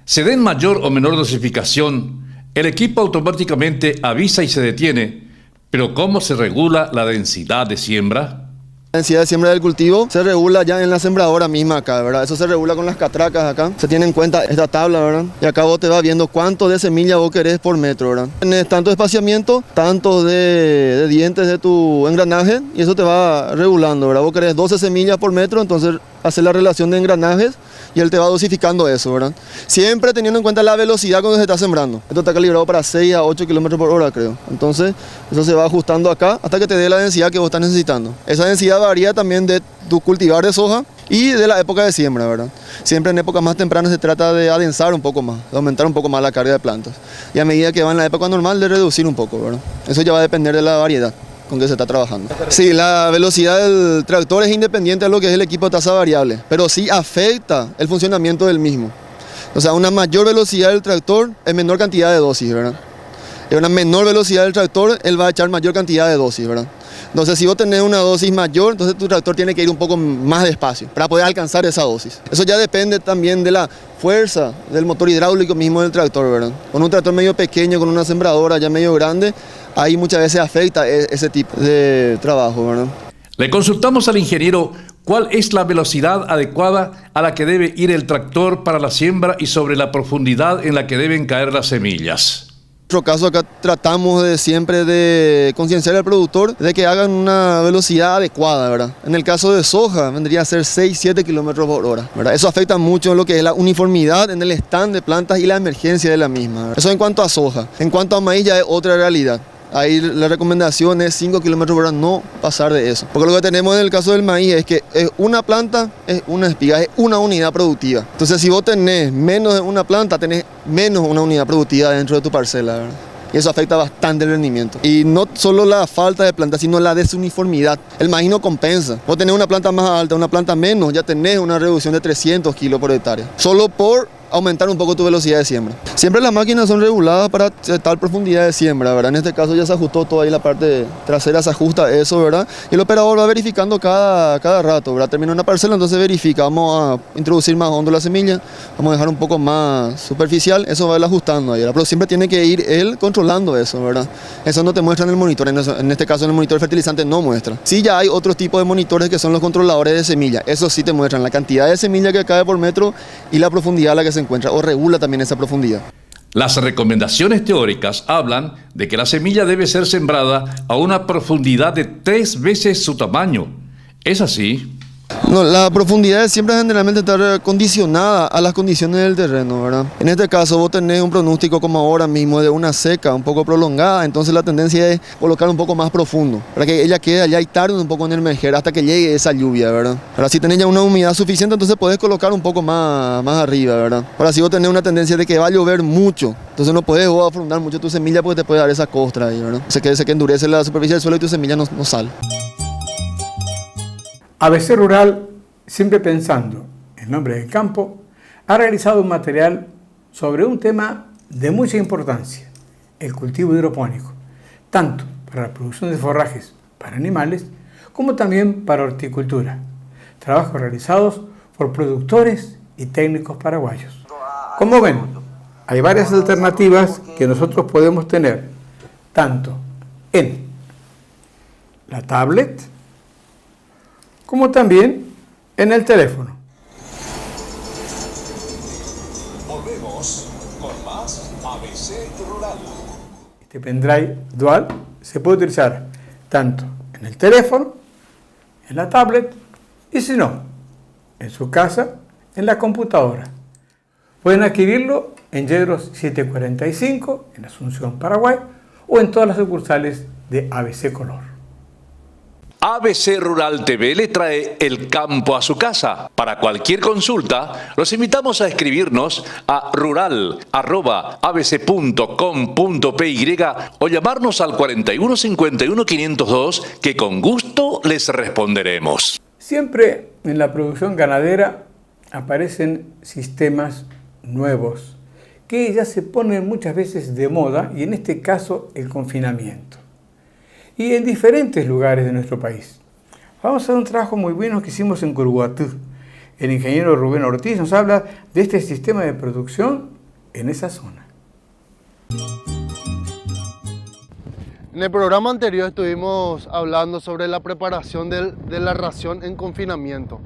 se den mayor o menor dosificación, el equipo automáticamente avisa y se detiene. Pero ¿cómo se regula la densidad de siembra? La densidad de siembra del cultivo se regula ya en la sembradora misma acá, ¿verdad? Eso se regula con las catracas acá. Se tiene en cuenta esta tabla, ¿verdad? Y acá vos te vas viendo cuánto de semilla vos querés por metro, ¿verdad? Tienes tanto de espaciamiento, tanto de dientes de tu engranaje y eso te va regulando, ¿verdad? Vos querés 12 semillas por metro, entonces haces la relación de engranajes y él te va dosificando eso, ¿verdad? Siempre teniendo en cuenta la velocidad cuando se está sembrando. Esto está calibrado para 6 a 8 kilómetros por hora, creo. Entonces, eso se va ajustando acá hasta que te dé la densidad que vos estás necesitando. Esa densidad varía también de tu cultivar de soja y de la época de siembra, ¿verdad? Siempre en épocas más tempranas se trata de adensar un poco más, de aumentar un poco más la carga de plantas. Y a medida que va en la época normal, de reducir un poco, ¿verdad? Eso ya va a depender de la variedad con que se está trabajando. Sí, la velocidad del tractor es independiente de lo que es el equipo de tasa variable, pero sí afecta el funcionamiento del mismo. O sea, una mayor velocidad del tractor es menor cantidad de dosis, ¿verdad? Y una menor velocidad del tractor, él va a echar mayor cantidad de dosis, ¿verdad? Entonces, si vos tenés una dosis mayor, entonces tu tractor tiene que ir un poco más despacio para poder alcanzar esa dosis. Eso ya depende también de la fuerza del motor hidráulico mismo del tractor, ¿verdad? Con un tractor medio pequeño, con una sembradora ya medio grande, ahí muchas veces afecta ese tipo de trabajo, ¿verdad? Le consultamos al ingeniero cuál es la velocidad adecuada a la que debe ir el tractor para la siembra y sobre la profundidad en la que deben caer las semillas. En nuestro caso acá tratamos siempre de concienciar al productor de que hagan una velocidad adecuada, ¿verdad? En el caso de soja vendría a ser 6-7 kilómetros por hora, ¿verdad? Eso afecta mucho en lo que es la uniformidad en el stand de plantas y la emergencia de la misma, ¿verdad? Eso en cuanto a soja. En cuanto a maíz ya es otra realidad. Ahí la recomendación es 5 kilómetros por hora, no pasar de eso. Porque lo que tenemos en el caso del maíz es que es una planta, es una espiga, es una unidad productiva. Entonces si vos tenés menos de una planta, tenés menos una unidad productiva dentro de tu parcela, ¿verdad? Y eso afecta bastante el rendimiento. Y no solo la falta de planta, sino la desuniformidad. El maíz no compensa. Vos tenés una planta más alta, una planta menos, ya tenés una reducción de 300 kilos por hectárea. Solo por aumentar un poco tu velocidad de siembra. Siempre las máquinas son reguladas para tal profundidad de siembra, ¿verdad? En este caso ya se ajustó todo ahí, la parte trasera se ajusta eso, ¿verdad? Y el operador va verificando cada rato, ¿verdad? Termina una parcela, entonces verifica, vamos a introducir más hondo la semilla, vamos a dejar un poco más superficial, eso va a ir ajustando ahí, ¿verdad? Pero siempre tiene que ir él controlando eso, ¿verdad? Eso no te muestra en el monitor, en este caso en el monitor fertilizante no muestra. Sí, ya hay otros tipos de monitores que son los controladores de semilla, eso sí te muestran la cantidad de semilla que cae por metro y la profundidad a la que se encuentra, o regula también esa profundidad. Las recomendaciones teóricas hablan de que la semilla debe ser sembrada a una profundidad de 3 veces su tamaño. ¿Es así? No, la profundidad siempre generalmente está condicionada a las condiciones del terreno, ¿verdad? En este caso vos tenés un pronóstico como ahora mismo de una seca un poco prolongada, entonces la tendencia es colocar un poco más profundo, para que ella quede allá y tarde un poco en emerger hasta que llegue esa lluvia, ¿verdad? Ahora si tenés ya una humedad suficiente, entonces podés colocar un poco más arriba, ¿verdad? Ahora si vos tenés una tendencia de que va a llover mucho, entonces no podés vos afundar mucho tu semilla porque te puede dar esa costra ahí, ¿verdad? Se que endurece la superficie del suelo y tu semilla no sale. ABC Rural, siempre pensando en nombre del campo, ha realizado un material sobre un tema de mucha importancia, el cultivo hidropónico, tanto para la producción de forrajes para animales como también para horticultura. Trabajos realizados por productores y técnicos paraguayos. Como ven, hay varias alternativas que nosotros podemos tener, tanto en la tablet, como también en el teléfono. Volvemos con más ABC Rural. Este pendrive dual se puede utilizar tanto en el teléfono, en la tablet y si no, en su casa, en la computadora. Pueden adquirirlo en Yedros 745 en Asunción, Paraguay o en todas las sucursales de ABC Color. ABC Rural TV le trae el campo a su casa. Para cualquier consulta, los invitamos a escribirnos a rural@abc.com.py o llamarnos al 41 51 502 que con gusto les responderemos. Siempre en la producción ganadera aparecen sistemas nuevos que ya se ponen muchas veces de moda y en este caso el confinamiento. Y en diferentes lugares de nuestro país. Vamos a hacer un trabajo muy bueno que hicimos en Curuguatú. El ingeniero Rubén Ortiz nos habla de este sistema de producción en esa zona. En el programa anterior estuvimos hablando sobre la preparación de la ración en confinamiento.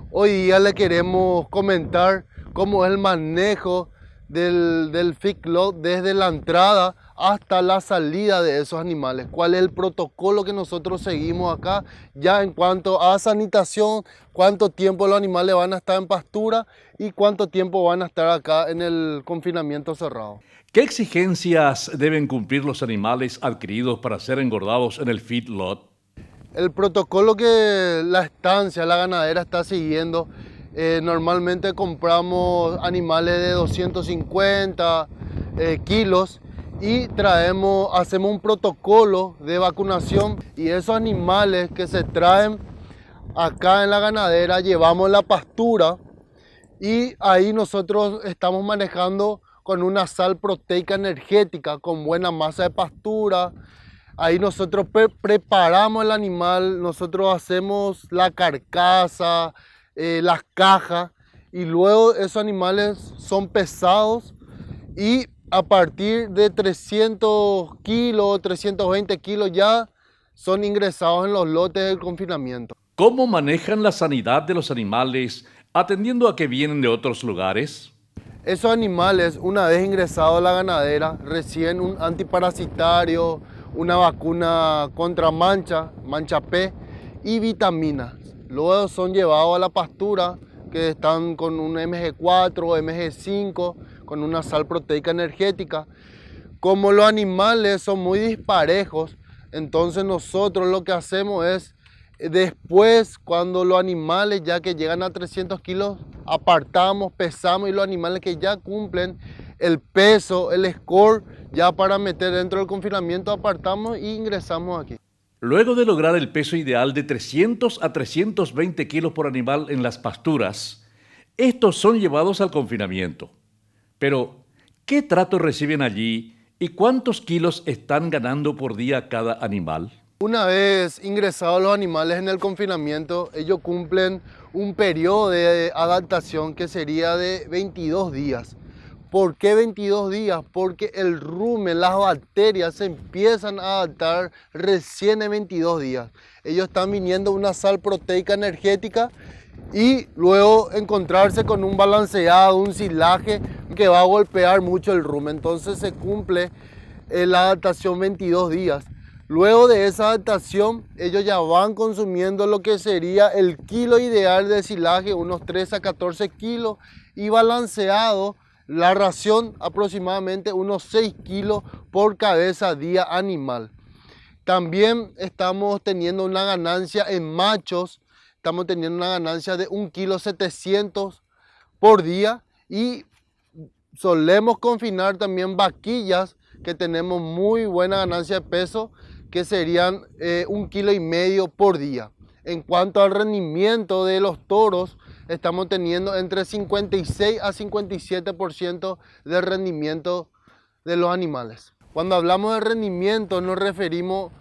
Hoy día le queremos comentar cómo es el manejo del feedlot desde la entrada hasta la salida de esos animales. ¿Cuál es el protocolo que nosotros seguimos acá? Ya en cuanto a sanitación, cuánto tiempo los animales van a estar en pastura y cuánto tiempo van a estar acá en el confinamiento cerrado. ¿Qué exigencias deben cumplir los animales adquiridos para ser engordados en el feedlot? El protocolo que la estancia, la ganadera está siguiendo, normalmente compramos animales de 250 kilos y hacemos un protocolo de vacunación y esos animales que se traen acá en la ganadera llevamos la pastura y ahí nosotros estamos manejando con una sal proteica energética con buena masa de pastura. Ahí nosotros preparamos el animal, nosotros hacemos la carcasa, las cajas y luego esos animales son pesados y a partir de 300 kilos, 320 kilos ya son ingresados en los lotes del confinamiento. ¿Cómo manejan la sanidad de los animales atendiendo a que vienen de otros lugares? Esos animales, una vez ingresados a la ganadera, reciben un antiparasitario, una vacuna contra mancha P y vitaminas. Luego son llevados a la pastura que están con un MG4 o MG5 con una sal proteica energética. Como los animales son muy disparejos, entonces nosotros lo que hacemos es después, cuando los animales ya que llegan a 300 kilos, apartamos, pesamos y los animales que ya cumplen el peso, el score, ya para meter dentro del confinamiento apartamos e ingresamos aquí. Luego de lograr el peso ideal de 300 a 320 kilos por animal en las pasturas, estos son llevados al confinamiento. Pero, ¿qué trato reciben allí y cuántos kilos están ganando por día cada animal? Una vez ingresados los animales en el confinamiento, ellos cumplen un periodo de adaptación que sería de 22 días. ¿Por qué 22 días? Porque el rumen, las bacterias se empiezan a adaptar recién en 22 días. Ellos están viniendo una sal proteica energética y luego encontrarse con un balanceado, un silaje que va a golpear mucho el rumen. Entonces se cumple la adaptación 22 días. Luego de esa adaptación, ellos ya van consumiendo lo que sería el kilo ideal de silaje, unos 13 a 14 kilos, y balanceado la ración aproximadamente unos 6 kilos por cabeza día animal. También estamos teniendo una ganancia en machos, estamos teniendo una ganancia de 1,7 kg por día, y solemos confinar también vaquillas que tenemos muy buena ganancia de peso, que serían 1,5 kg por día. En cuanto al rendimiento de los toros, estamos teniendo entre 56 a 57% de rendimiento de los animales. Cuando hablamos de rendimiento nos referimos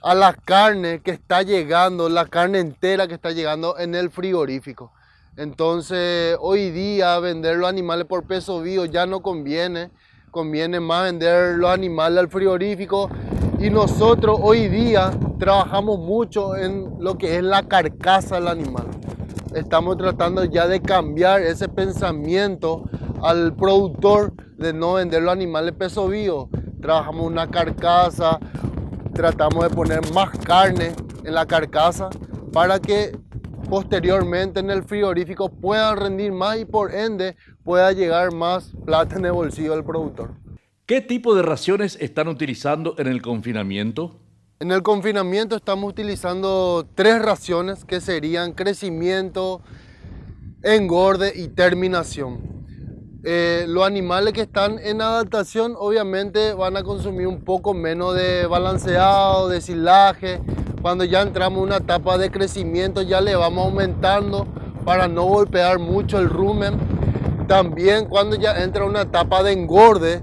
a la carne que está llegando, la carne entera que está llegando en el frigorífico. Entonces hoy día vender los animales por peso vivo ya no conviene, conviene más vender los animales al frigorífico. Y nosotros hoy día trabajamos mucho en lo que es la carcasa del animal. Estamos tratando ya de cambiar ese pensamiento al productor de no vender los animales peso vivo. Trabajamos una carcasa, tratamos de poner más carne en la carcasa para que posteriormente en el frigorífico puedan rendir más y por ende pueda llegar más plata en el bolsillo del productor. ¿Qué tipo de raciones están utilizando en el confinamiento? En el confinamiento estamos utilizando 3 raciones que serían crecimiento, engorde y terminación. Los animales que están en adaptación obviamente van a consumir un poco menos de balanceado, de silaje. Cuando ya entramos en una etapa de crecimiento ya le vamos aumentando para no golpear mucho el rumen. También cuando ya entra una etapa de engorde,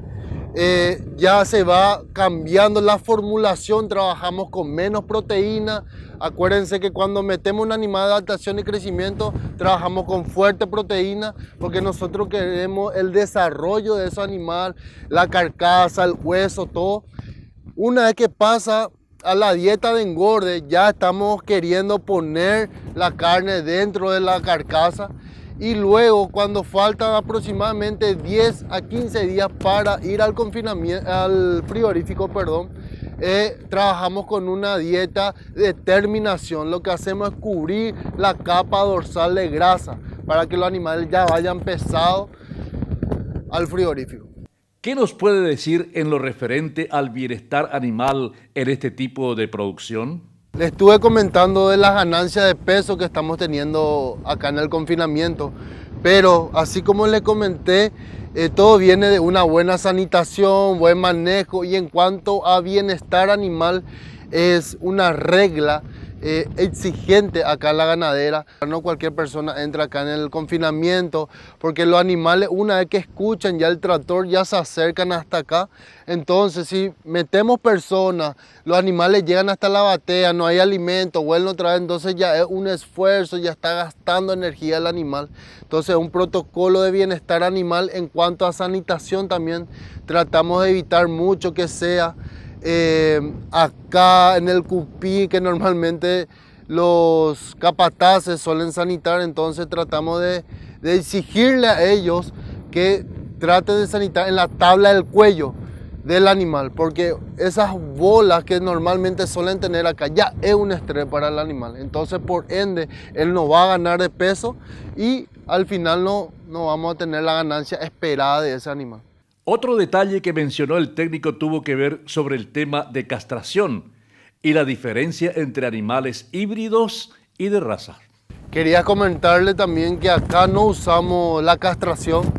ya se va cambiando la formulación, trabajamos con menos proteína. Acuérdense que cuando metemos un animal de adaptación y crecimiento, trabajamos con fuerte proteína, porque nosotros queremos el desarrollo de ese animal, la carcasa, el hueso, todo. Una vez que pasa a la dieta de engorde, ya estamos queriendo poner la carne dentro de la carcasa. Y luego, cuando faltan aproximadamente 10 a 15 días para ir al confinamiento, al frigorífico, trabajamos con una dieta de terminación. Lo que hacemos es cubrir la capa dorsal de grasa para que los animales ya vayan pesados al frigorífico. ¿Qué nos puede decir en lo referente al bienestar animal en este tipo de producción? Les estuve comentando de las ganancias de peso que estamos teniendo acá en el confinamiento, pero así como les comenté, todo viene de una buena sanitación, buen manejo, y en cuanto a bienestar animal es una regla exigente acá en la ganadera. No cualquier persona entra acá en el confinamiento, porque los animales una vez que escuchan ya el tractor ya se acercan hasta acá. Entonces si metemos personas, los animales llegan hasta la batea, no hay alimento, vuelven otra vez, entonces ya es un esfuerzo, ya está gastando energía el animal. Entonces un protocolo de bienestar animal. En cuanto a sanitación también tratamos de evitar mucho que sea acá en el cupí, que normalmente los capataces suelen sanitar. Entonces tratamos de exigirle a ellos que traten de sanitar en la tabla del cuello del animal, porque esas bolas que normalmente suelen tener acá ya es un estrés para el animal. Entonces por ende él no va a ganar de peso y al final no vamos a tener la ganancia esperada de ese animal. Otro detalle que mencionó el técnico tuvo que ver sobre el tema de castración y la diferencia entre animales híbridos y de raza. Quería comentarle también que acá no usamos la castración,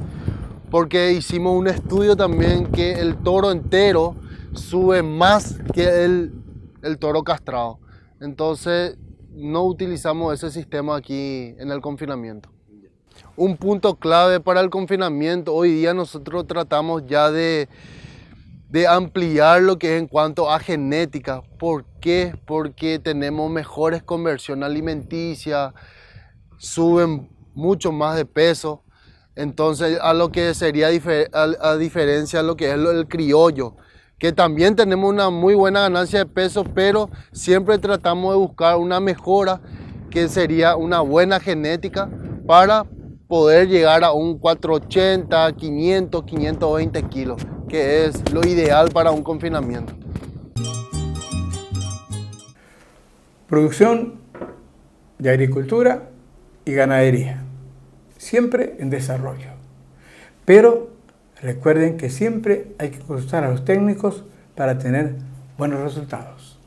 porque hicimos un estudio también que el toro entero sube más que el toro castrado. Entonces no utilizamos ese sistema aquí en el confinamiento. un punto clave para el confinamiento. Hoy día nosotros tratamos ya de ampliar lo que es en cuanto a genética. ¿Por qué? Porque tenemos mejores conversión alimenticia, suben mucho más de peso. Entonces, a lo que sería a diferencia de lo que es el criollo, que también tenemos una muy buena ganancia de peso, pero siempre tratamos de buscar una mejora, que sería una buena genética para poder llegar a un 480, 500, 520 kilos, que es lo ideal para un confinamiento. Producción de agricultura y ganadería, siempre en desarrollo. Pero recuerden que siempre hay que consultar a los técnicos para tener buenos resultados.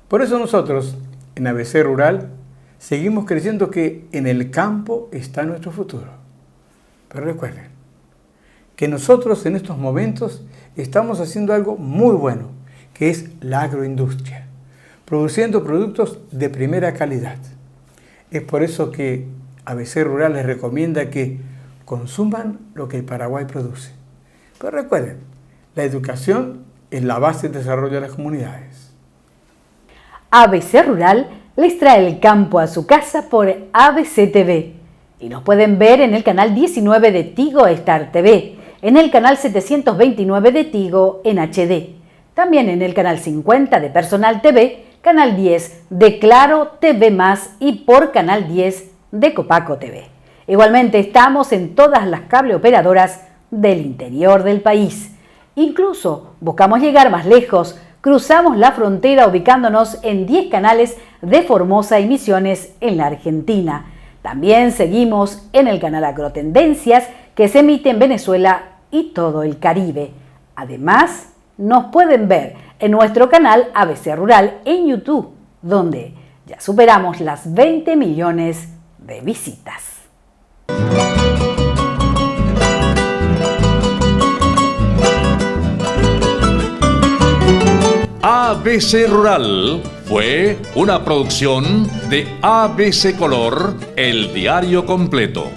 Por eso nosotros, en ABC Rural, seguimos creyendo que en el campo está nuestro futuro. Pero recuerden que nosotros en estos momentos estamos haciendo algo muy bueno, que es la agroindustria, produciendo productos de primera calidad. Es por eso que ABC Rural les recomienda que consuman lo que el Paraguay produce. Pero recuerden, la educación es la base del desarrollo de las comunidades. ABC Rural les trae el campo a su casa por ABC TV. Y nos pueden ver en el canal 19 de Tigo Star TV, en el canal 729 de Tigo en HD, también en el canal 50 de Personal TV, canal 10 de Claro TV+, y por canal 10 de Copaco TV. Igualmente estamos en todas las cable operadoras del interior del país. Incluso buscamos llegar más lejos, cruzamos la frontera ubicándonos en 10 canales de Formosa y Misiones en la Argentina. También seguimos en el canal Agrotendencias, que se emite en Venezuela y todo el Caribe. Además, nos pueden ver en nuestro canal ABC Rural en YouTube, donde ya superamos las 20 millones de visitas. ABC Rural fue una producción de ABC Color, el diario completo.